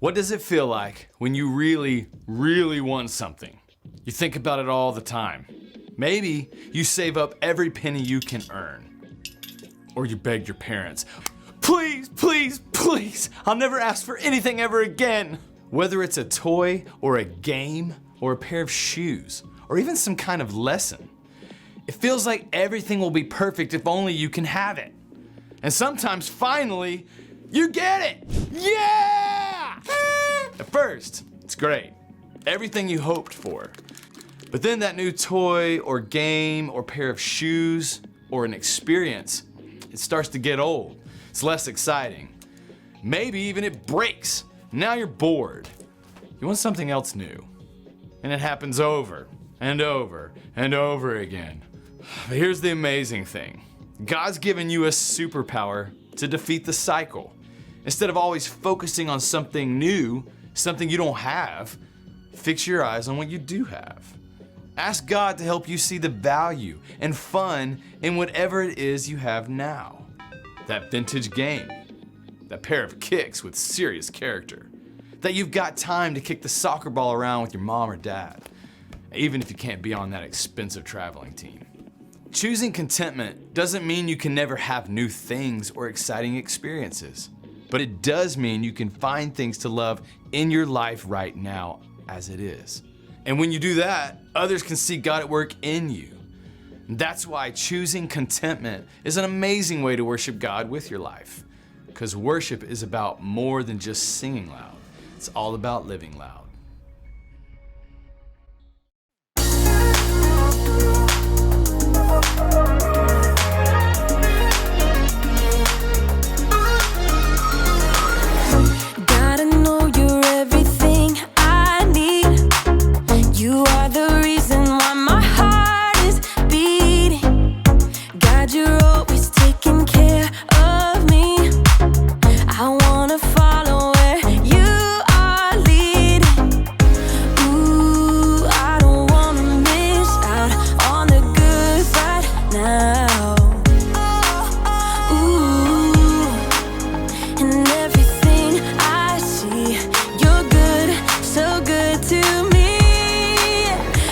What does it feel like when you really, really want something? You think about it all the time. Maybe you save up every penny you can earn. Or you beg your parents, please, please, please, I'll never ask for anything ever again. Whether it's a toy or a game or a pair of shoes or even some kind of lesson, it feels like everything will be perfect if only you can have it. And sometimes, finally, you get it! Yeah! At first, it's great. Everything you hoped for. But then that new toy or game or pair of shoes or an experience, it starts to get old. It's less exciting. Maybe even it breaks. Now you're bored. You want something else new. And it happens over and over and over again. But here's the amazing thing. God's given you a superpower to defeat the cycle. Instead of always focusing on something new, something you don't have, fix your eyes on what you do have. Ask God to help you see the value and fun in whatever it is you have now. That vintage game, that pair of kicks with serious character, that you've got time to kick the soccer ball around with your mom or dad, even if you can't be on that expensive traveling team. Choosing contentment doesn't mean you can never have new things or exciting experiences, but it does mean you can find things to love in your life right now as it is. And when you do that, others can see God at work in you. That's why choosing contentment is an amazing way to worship God with your life. Because worship is about more than just singing loud. It's all about living loud. Gotta know you're everything I need. You are the reason why my heart is beating. God, you're always taking care of me. I wanna follow where you are leading. Ooh, I don't wanna miss out on the good right now. Ooh, and everything I see, you're good, so good to me.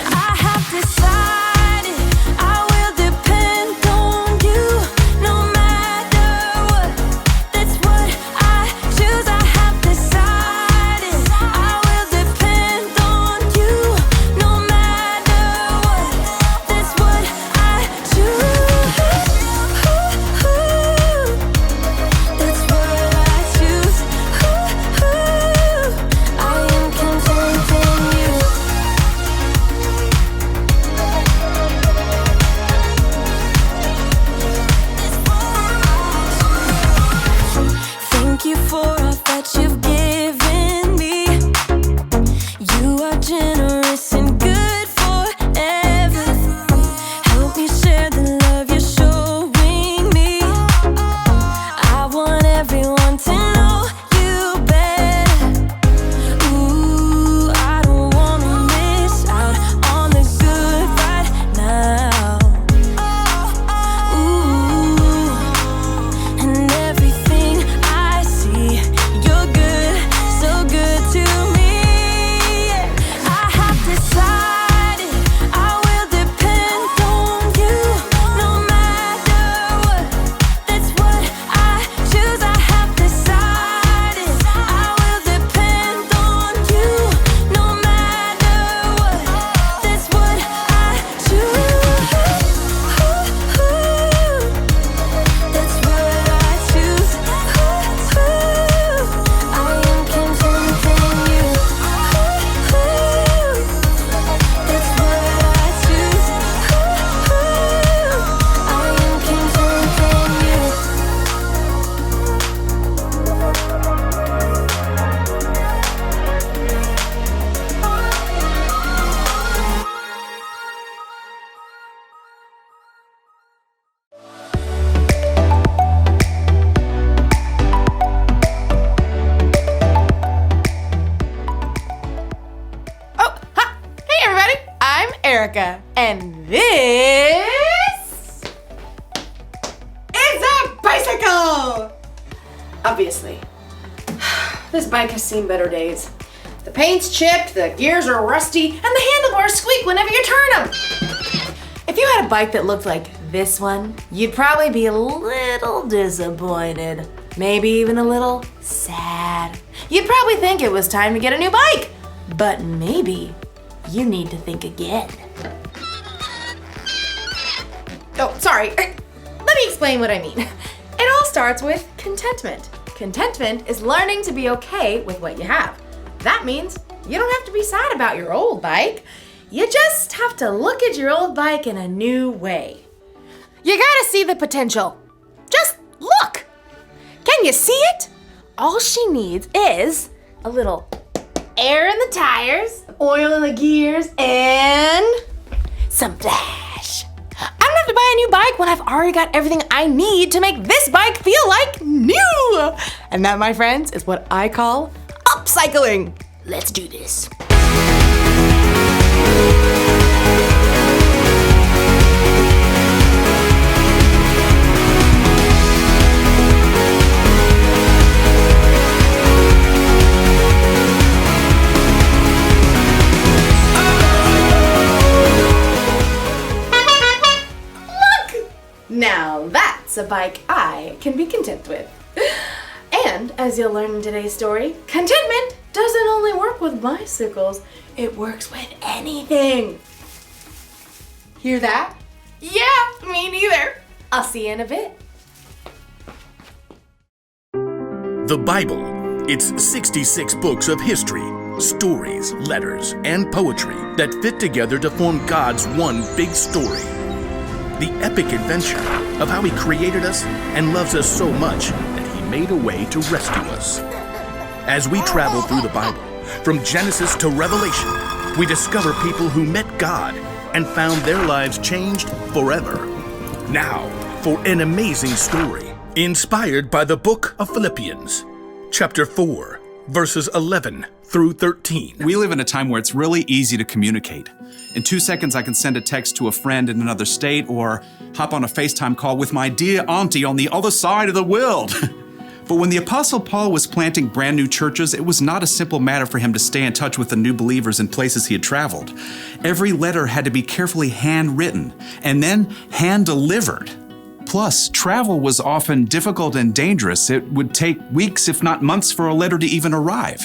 I have decided I will depend on you no matter what. That's what I choose. I have decided I will depend on you no matter what. That's what I choose. That's what I choose. I am content in you. Thank you for all that you've given me. You are generous and good forever. Help me share the love you're showing me. I want everyone to know you better. Ooh, I don't wanna miss out on the good right now. Ooh, and everything I see, you're good, so good to me. I have decided I will depend on you no matter what. That's what I choose. I have decided I will depend on you no matter what. That's what I choose. That's what I choose. I am content in you. That's what I choose. I am content in you. Oh, ha! Hey everybody, I'm Erica, and this is a bicycle! Obviously. this bike has seen better days. The paint's chipped, the gears are rusty, and the handlebars squeak whenever you turn them. If you had a bike that looked like this one, you'd probably be a little disappointed. Maybe even a little sad. You'd probably think it was time to get a new bike. But maybe you need to think again. Oh, sorry. Let me explain what I mean. It all starts with contentment. Contentment is learning to be okay with what you have. That means you don't have to be sad about your old bike. You just have to look at your old bike in a new way. You gotta see the potential. Just look. Can you see it? All she needs is a little air in the tires, oil in the gears, and some flash. I don't have to buy a new bike when I've already got everything I need to make this bike feel like new. And that, my friends, is what I call upcycling. Let's do this. Now that's a bike I can be content with. And as you'll learn in today's story, contentment doesn't only work with bicycles, it works with anything. Hear that? Yeah, me neither. I'll see you in a bit. The Bible. It's 66 books of history, stories, letters, and poetry that fit together to form God's one big story. The epic adventure of how He created us and loves us so much that He made a way to rescue us. As we travel through the Bible, from Genesis to Revelation, we discover people who met God and found their lives changed forever. Now, for an amazing story inspired by the book of Philippians, chapter 4, verses 11 through 13. We live in a time where it's really easy to communicate. In 2 seconds, I can send a text to a friend in another state or hop on a FaceTime call with my dear auntie on the other side of the world. But when the Apostle Paul was planting brand new churches, it was not a simple matter for him to stay in touch with the new believers in places he had traveled. Every letter had to be carefully handwritten and then hand-delivered. Plus, travel was often difficult and dangerous. It would take weeks, if not months, for a letter to even arrive.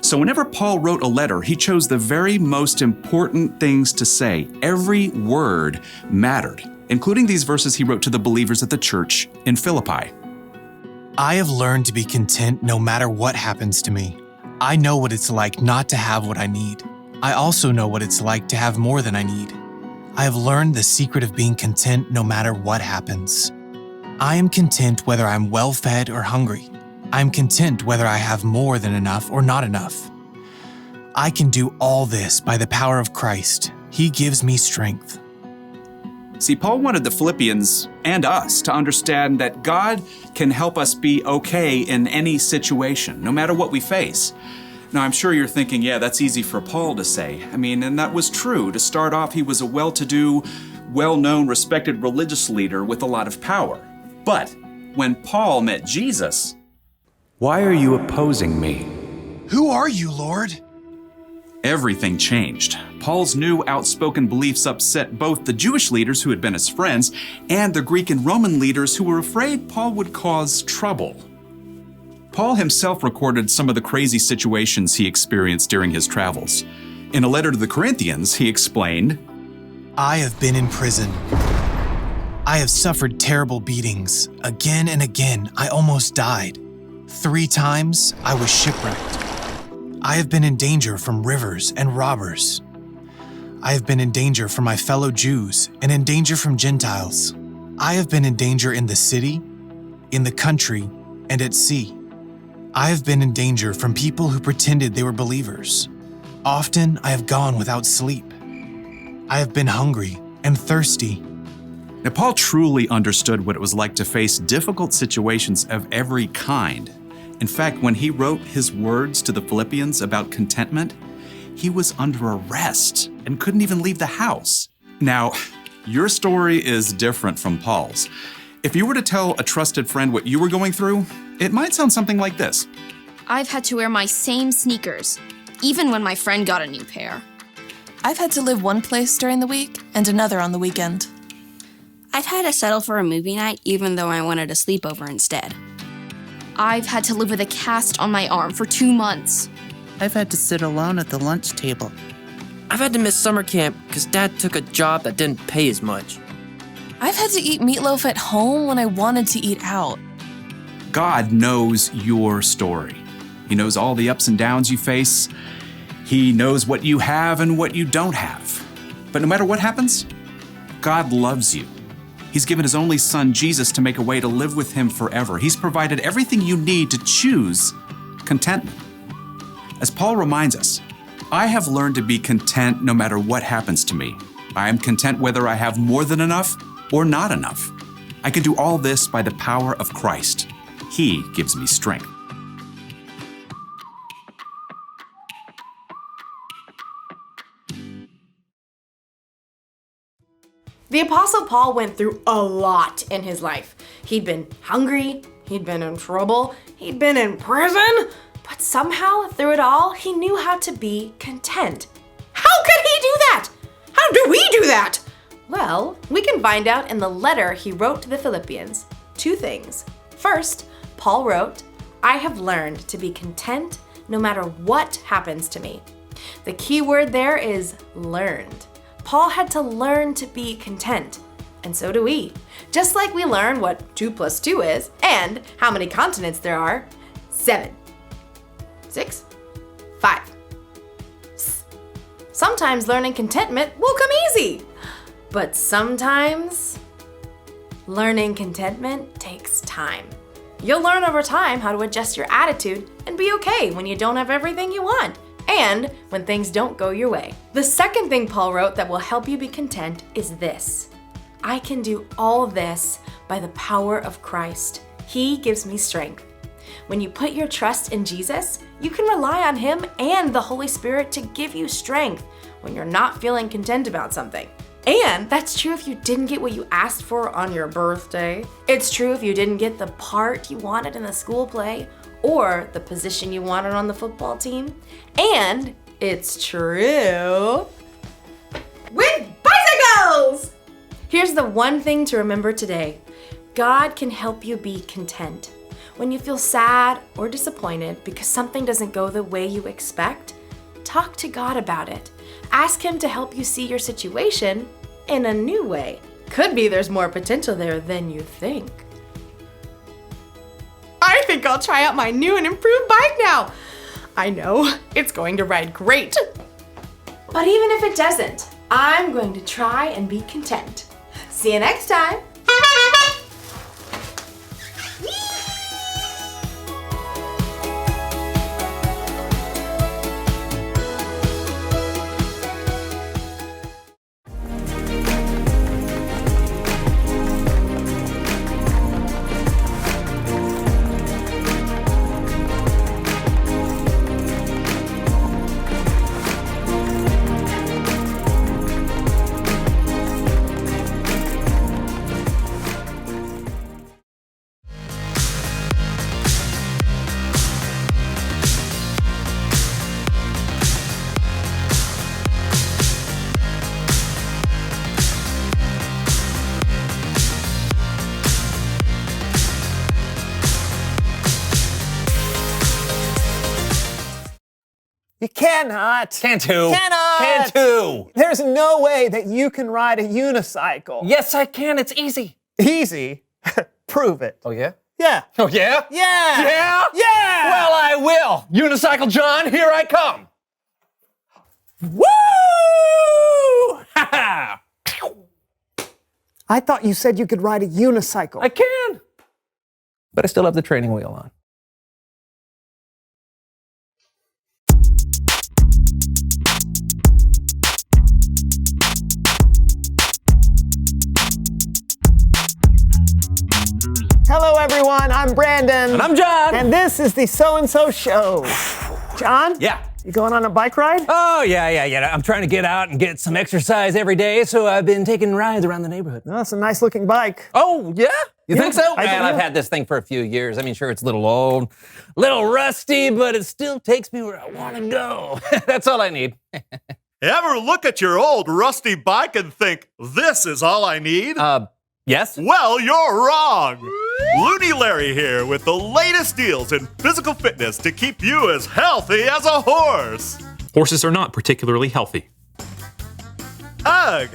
So whenever Paul wrote a letter, he chose the very most important things to say. Every word mattered, including these verses he wrote to the believers at the church in Philippi. I have learned to be content no matter what happens to me. I know what it's like not to have what I need. I also know what it's like to have more than I need. I have learned the secret of being content no matter what happens. I am content whether I'm well-fed or hungry. I am content whether I have more than enough or not enough. I can do all this by the power of Christ. He gives me strength. See, Paul wanted the Philippians and us to understand that God can help us be okay in any situation, no matter what we face. Now, I'm sure you're thinking, yeah, that's easy for Paul to say. And that was true. To start off, he was a well-to-do, well-known, respected religious leader with a lot of power. But when Paul met Jesus, "Why are you opposing me?" Who are you, Lord? everything changed. Paul's new outspoken beliefs upset both the Jewish leaders who had been his friends and the Greek and Roman leaders who were afraid Paul would cause trouble. Paul himself recorded some of the crazy situations he experienced during his travels. In a letter to the Corinthians, he explained, I have been in prison. I have suffered terrible beatings. Again and again, I almost died. 3 times, I was shipwrecked. I have been in danger from rivers and robbers. I have been in danger from my fellow Jews and in danger from Gentiles. I have been in danger in the city, in the country, and at sea. I have been in danger from people who pretended they were believers. Often I have gone without sleep. I have been hungry and thirsty. Now, Paul truly understood what it was like to face difficult situations of every kind. In fact, when he wrote his words to the Philippians about contentment, he was under arrest and couldn't even leave the house. Now, your story is different from Paul's. If you were to tell a trusted friend what you were going through, it might sound something like this. I've had to wear my same sneakers, even when my friend got a new pair. I've had to live one place during the week and another on the weekend. I've had to settle for a movie night even though I wanted a sleepover instead. I've had to live with a cast on my arm for 2 months. I've had to sit alone at the lunch table. I've had to miss summer camp because Dad took a job that didn't pay as much. I've had to eat meatloaf at home when I wanted to eat out. God knows your story. He knows all the ups and downs you face. He knows what you have and what you don't have. But no matter what happens, God loves you. He's given his only son, Jesus, to make a way to live with him forever. He's provided everything you need to choose contentment. As Paul reminds us, I have learned to be content no matter what happens to me. I am content whether I have more than enough or not enough. I can do all this by the power of Christ. He gives me strength. The Apostle Paul went through a lot in his life. He'd been hungry, he'd been in trouble, he'd been in prison, but somehow through it all, he knew how to be content. How could he do that? How do we do that? Well, we can find out in the letter he wrote to the Philippians. 2 things. First, Paul wrote, "I have learned to be content no matter what happens to me." The key word there is learned. Paul had to learn to be content, and so do we. Just like we learn what 2 + 2 is and how many continents there are. 7, 6, 5. Sometimes learning contentment will come easy, but sometimes learning contentment takes time. You'll learn over time how to adjust your attitude and be okay when you don't have everything you want, and when things don't go your way. The second thing Paul wrote that will help you be content is this: I can do all this by the power of Christ. He gives me strength. When you put your trust in Jesus, you can rely on him and the Holy Spirit to give you strength when you're not feeling content about something. And that's true if you didn't get what you asked for on your birthday. It's true if you didn't get the part you wanted in the school play or the position you wanted on the football team. And it's true with bicycles! Here's the one thing to remember today. God can help you be content. When you feel sad or disappointed because something doesn't go the way you expect, talk to God about it. Ask him to help you see your situation in a new way. Could be there's more potential there than you think. I think I'll try out my new and improved bike now. I know, it's going to ride great. But even if it doesn't, I'm going to try and be content. See you next time. You cannot. Can too. Cannot. Can too. There's no way that you can ride a unicycle. Yes, I can. It's easy. Easy? Prove it. Oh, yeah? Yeah. Oh, yeah? Yeah. Yeah? Yeah. Well, I will. Unicycle John, here I come. Woo! Ha ha! I thought you said you could ride a unicycle. I can. But I still have the training wheel on. Hello, everyone. I'm Brandon. And I'm John. And this is the So-and-So Show. John? Yeah. You going on a bike ride? Oh, yeah. I'm trying to get out and get some exercise every day, so I've been taking rides around the neighborhood. Oh, that's a nice looking bike. Oh, yeah? You think so? Man, I've had this thing for a few years. I mean, sure, it's a little old, a little rusty, but it still takes me where I want to go. That's all I need. Ever look at your old rusty bike and think, this is all I need? Yes? Well, you're wrong. Looney Larry here with the latest deals in physical fitness to keep you as healthy as a horse. Horses are not particularly healthy. Ugh!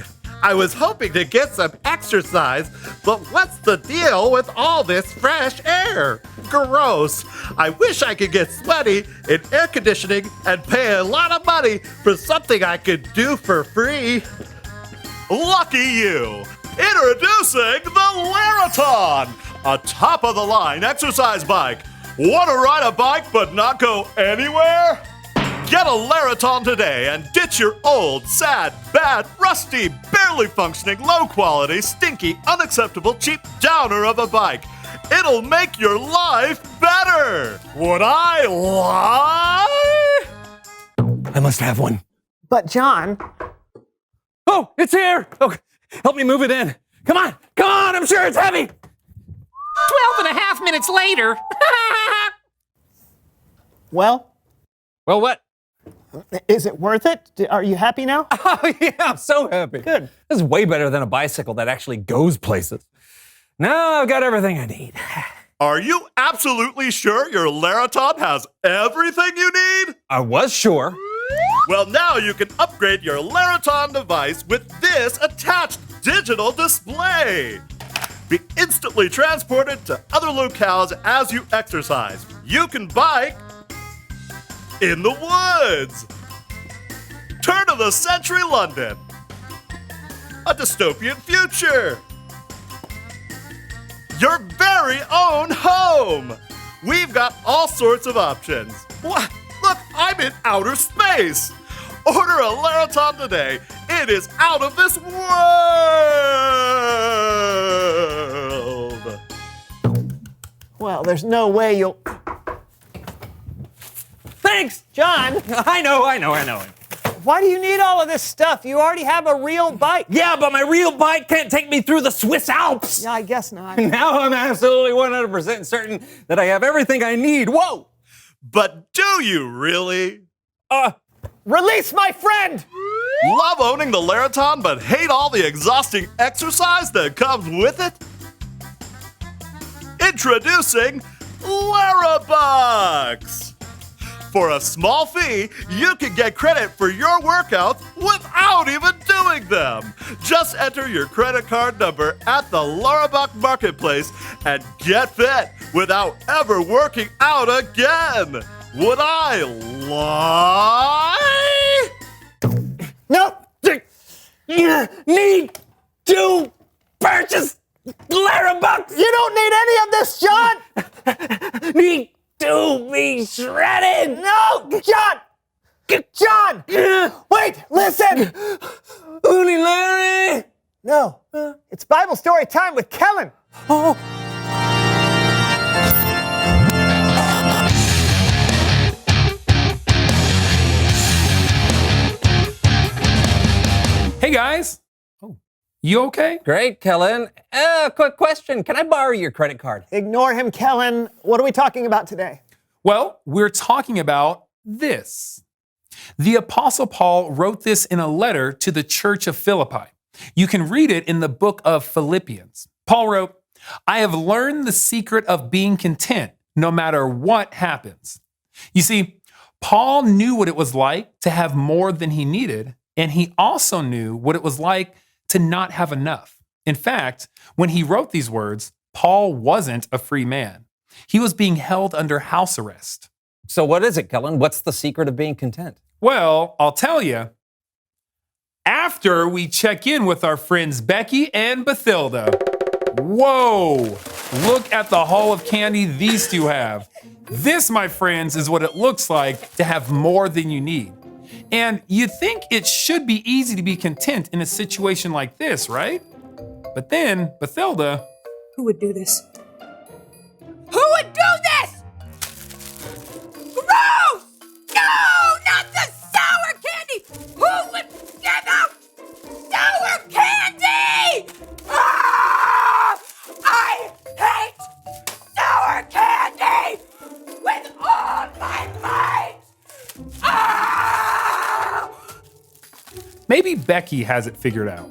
I was hoping to get some exercise, but what's the deal with all this fresh air? Gross. I wish I could get sweaty in air conditioning and pay a lot of money for something I could do for free. Lucky you! Introducing the Laraton, a top-of-the-line exercise bike. Want to ride a bike but not go anywhere? Get a Laraton today and ditch your old, sad, bad, rusty, barely functioning, low-quality, stinky, unacceptable, cheap downer of a bike. It'll make your life better. Would I lie? I must have one. But John... Oh, it's here! Oh, help me move it in. Come on, I'm sure it's heavy. 12 and a half minutes later. Well, what? Is it worth it? Are you happy now? Oh, yeah, I'm so happy. Good. This is way better than a bicycle that actually goes places. Now I've got everything I need. Are you absolutely sure your Laraton has everything you need? I was sure. Well, now you can upgrade your Laraton device with this attached digital display. Be instantly transported to other locales as you exercise. You can bike in the woods. Turn of the century London. A dystopian future. Your very own home. We've got all sorts of options. What? Look, I'm in outer space. Order a Laraton today. It is out of this world. Well, there's no way you'll... Thanks, John. I know. Why do you need all of this stuff? You already have a real bike. Yeah, but my real bike can't take me through the Swiss Alps. Yeah, I guess not. Now I'm absolutely 100% certain that I have everything I need. Whoa! But do you really? Release my friend! Love owning the Laraton but hate all the exhausting exercise that comes with it? Introducing Larabucks! For a small fee, you can get credit for your workouts without even doing them. Just enter your credit card number at the Larabuck Marketplace and get fit without ever working out again. Would I lie? Nope. You need to purchase Larabucks. You don't need any of this, John. Need to be shredded. No, John. John. Wait, listen. Looney Larry. No, it's Bible story time with Kellen. Oh. Hey guys. You okay? Great, Kellen. Quick question. Can I borrow your credit card? Ignore him, Kellen. What are we talking about today? Well, we're talking about this. The Apostle Paul wrote this in a letter to the church of Philippi. You can read it in the book of Philippians. Paul wrote, I have learned the secret of being content no matter what happens. You see, Paul knew what it was like to have more than he needed, and he also knew what it was like to not have enough. In fact, when he wrote these words, Paul wasn't a free man. He was being held under house arrest. So what is it, Kellen? What's the secret of being content? Well, I'll tell you. After we check in with our friends Becky and Bathilda. Whoa! Look at the haul of candy these two have. This, my friends, is what it looks like to have more than you need. And you'd think it should be easy to be content in a situation like this, right? But then, Bathilda... Who would do this? Who would do this? Gross! No, not the sour candy! Who would give out sour candy? Ah! I think Becky has it figured out.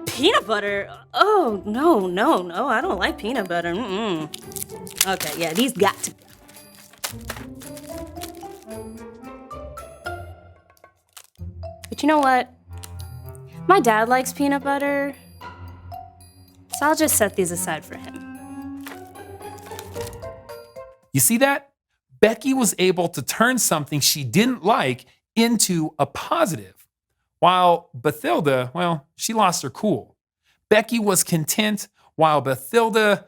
Peanut butter? Oh, no. I don't like peanut butter. Okay, yeah, these got to. But you know what? My dad likes peanut butter, so I'll just set these aside for him. You see that? Becky was able to turn something she didn't like into a positive. While Bathilda, well, she lost her cool. Becky was content while Bathilda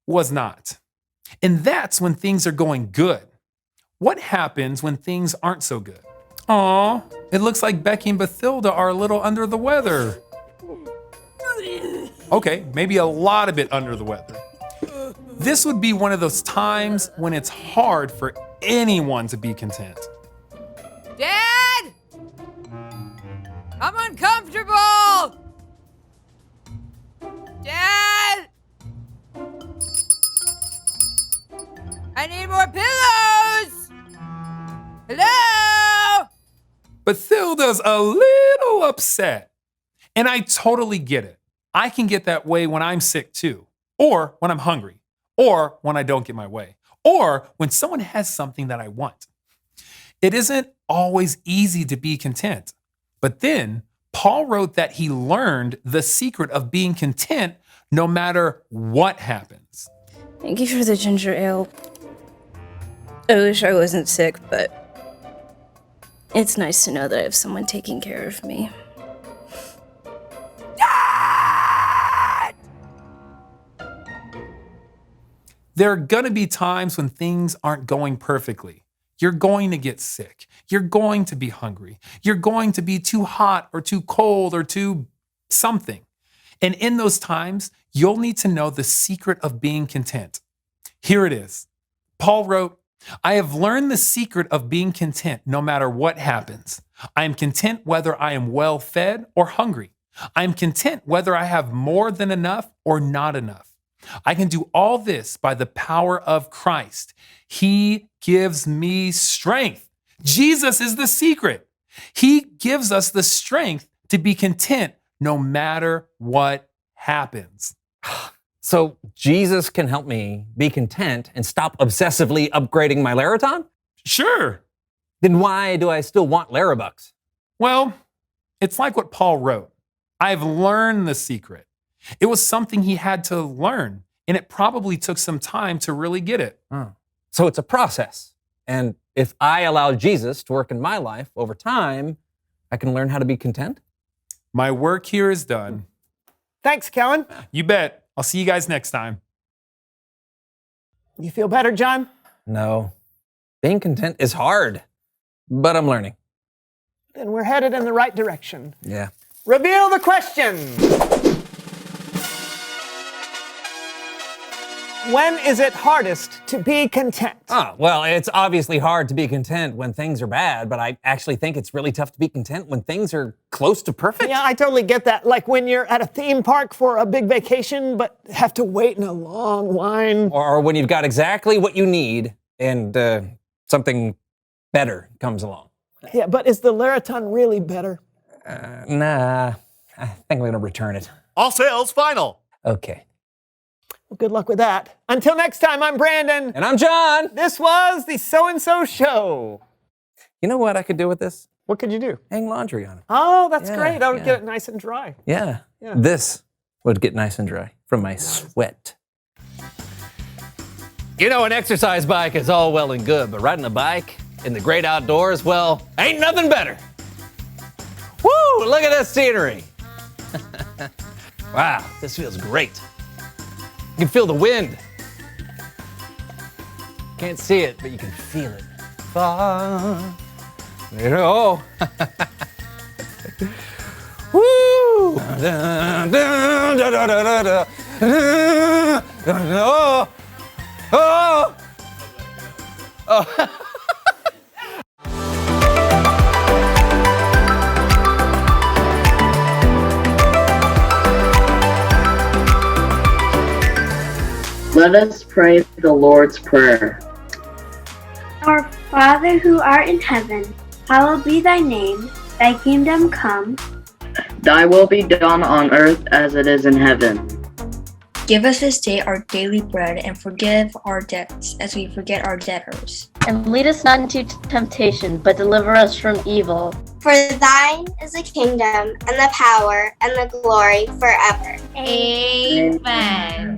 was not. And that's when things are going good. What happens when things aren't so good? Aw, it looks like Becky and Bathilda are a little under the weather. Okay, maybe a lot of it under the weather. This would be one of those times when it's hard for anyone to be content. Dad! I'm uncomfortable! Dad! I need more pillows! Hello? Bathilda's a little upset. And I totally get it. I can get that way when I'm sick too, or when I'm hungry, or when I don't get my way, or when someone has something that I want. It isn't always easy to be content. But then Paul wrote that he learned the secret of being content no matter what happens. Thank you for the ginger ale. I wish I wasn't sick, but it's nice to know that I have someone taking care of me. There are going to be times when things aren't going perfectly. You're going to get sick. You're going to be hungry. You're going to be too hot or too cold or too something. And in those times, you'll need to know the secret of being content. Here it is. Paul wrote, I have learned the secret of being content no matter what happens. I am content whether I am well fed or hungry. I am content whether I have more than enough or not enough. I can do all this by the power of Christ. He gives me strength. Jesus is the secret. He gives us the strength to be content no matter what happens. So Jesus can help me be content and stop obsessively upgrading my Laraton? Sure. Then why do I still want Larabucks? Well, it's like what Paul wrote. I've learned the secret. It was something he had to learn, and it probably took some time to really get it. So it's a process. And if I allow Jesus to work in my life over time, I can learn how to be content? My work here is done. Thanks, Kellen. You bet. I'll see you guys next time. You feel better, John? No. Being content is hard, but I'm learning. Then we're headed in the right direction. Yeah. Reveal the question. When is it hardest to be content? Well, it's obviously hard to be content when things are bad, but I actually think it's really tough to be content when things are close to perfect. Yeah, I totally get that. Like when you're at a theme park for a big vacation, but have to wait in a long line. Or when you've got exactly what you need and something better comes along. Yeah, but is the Laraton really better? Nah, I think I'm going to return it. All sales final. Okay. Well, good luck with that. Until next time, I'm Brandon. And I'm John. This was the So-and-So Show. You know what I could do with this? What could you do? Hang laundry on it. Oh, that's great. I would get it nice and dry. Yeah. This would get nice and dry from my sweat. You know, an exercise bike is all well and good, but riding a bike in the great outdoors, well, ain't nothing better. Woo! Look at this scenery. Wow, this feels great. You can feel the wind. Can't see it, but you can feel it. You know. Woo! Oh! Let us pray the Lord's Prayer. Our Father who art in heaven, hallowed be thy name. Thy kingdom come, Thy will be done on earth as it is in heaven. Give us this day our daily bread, and forgive our debts as we forget our debtors. And lead us not into temptation, but deliver us from evil. For thine is the kingdom, and the power, and the glory forever. Amen.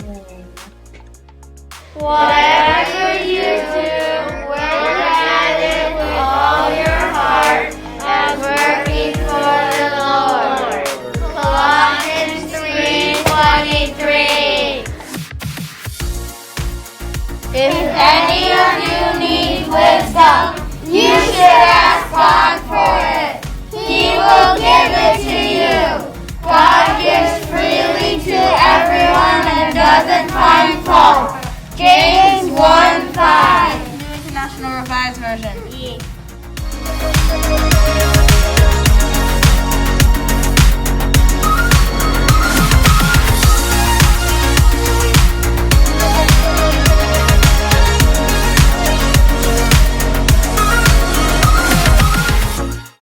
Whatever you do, work at it with all your heart, as working for the Lord. Colossians 3:23. If any of you needs wisdom, you should ask God for it. He will give it to you. God gives freely to everyone and doesn't find fault. James 1:5.